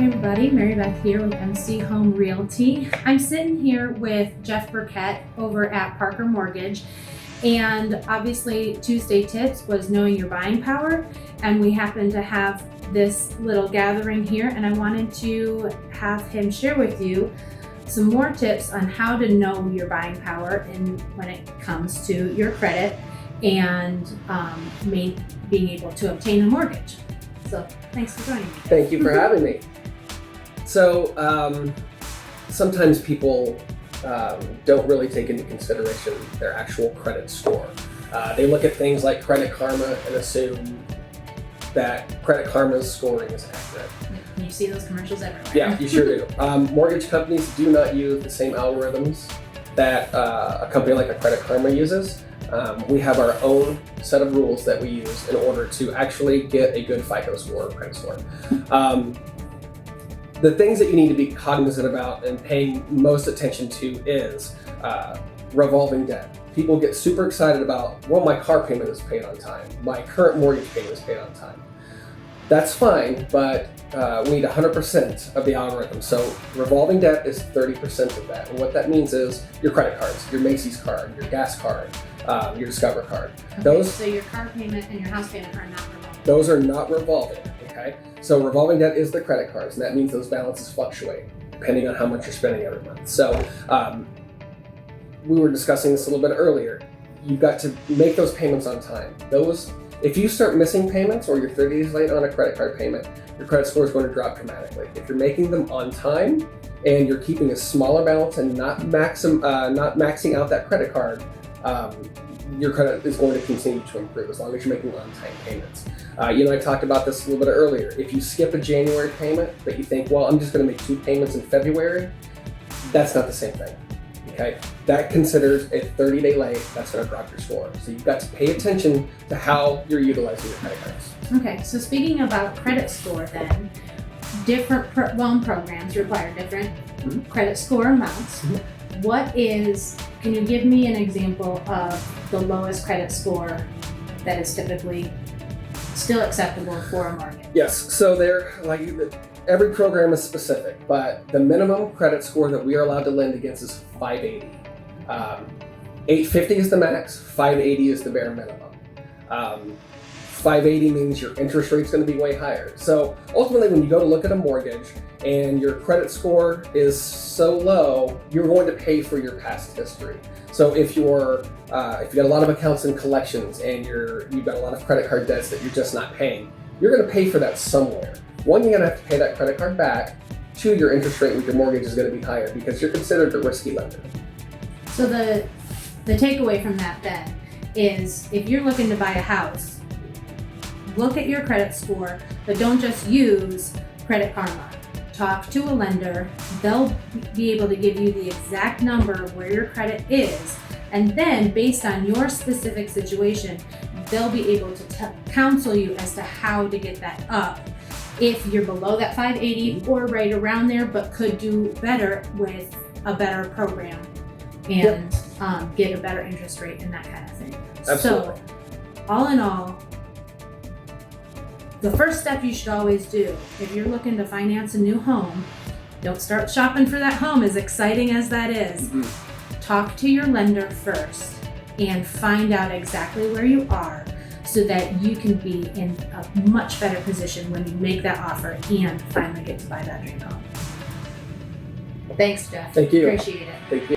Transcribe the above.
Hey everybody, Mary Beth here with MC Home Realty. I'm sitting here with Jeff Burkett over at Parker Mortgage, and obviously Tuesday Tips was knowing your buying power, and we happen to have this little gathering here, and I wanted to have him share with you some more tips on how to know your buying power and when it comes to your credit and being able to obtain a mortgage. So thanks for joining me. Thank you for having me. So sometimes people don't really take into consideration their actual credit score. They look at things like Credit Karma and assume that Credit Karma's scoring is accurate. You see those commercials everywhere. Yeah, you sure do. Mortgage companies do not use the same algorithms that a company like a Credit Karma uses. We have our own set of rules that we use in order to actually get a good FICO score or credit score. The things that you need to be cognizant about and paying most attention to is revolving debt. People get super excited about, well, my car payment is paid on time. My current mortgage payment is paid on time. That's fine, but we need 100% of the algorithm. So revolving debt is 30% of that. And what that means is your credit cards, your Macy's card, your gas card, your Discover card. Okay, so your car payment and your house payment are not revolving. Those are not revolving, okay? So revolving debt is the credit cards, and that means those balances fluctuate depending on how much you're spending every month. So we were discussing this a little bit earlier. You've got to make those payments on time. If you start missing payments or you're 30 days late on a credit card payment, your credit score is going to drop dramatically. If you're making them on time and you're keeping a smaller balance and not maxing out that credit card, your credit is going to continue to improve as long as you're making on-time payments. I talked about this a little bit earlier. If you skip a January payment, but you think, well, I'm just going to make 2 payments in February, that's not the same thing. Okay, that considers a 30-day late. That's going to drop your score. So you've got to pay attention to how you're utilizing your credit cards. Okay, so speaking about credit score, then different loan programs require different credit score amounts. Can you give me an example of the lowest credit score that is typically still acceptable for a mortgage? Yes, so every program is specific, but the minimum credit score that we are allowed to lend against is 580. 850 is the max, 580 is the bare minimum. 580 means your interest rate's going to be way higher. So ultimately, when you go to look at a mortgage and your credit score is so low, you're going to pay for your past history. So if you got a lot of accounts in collections and you've got a lot of credit card debts that you're just not paying, you're going to pay for that somewhere. One, you're going to have to pay that credit card back. 2, your interest rate with your mortgage is going to be higher because you're considered a risky lender. So the takeaway from that then is if you're looking to buy a house, look at your credit score, but don't just use Credit Karma. Talk to a lender. They'll be able to give you the exact number of where your credit is, and then based on your specific situation, they'll be able to counsel you as to how to get that up. If you're below that 580 or right around there, but could do better with a better program and get a better interest rate and that kind of thing. Absolutely. So, all in all, the first step you should always do if you're looking to finance a new home, don't start shopping for that home, as exciting as that is. Talk to your lender first and find out exactly where you are so that you can be in a much better position when you make that offer and finally get to buy that dream home. Thanks, Jeff. Thank you. Appreciate it. Thank you.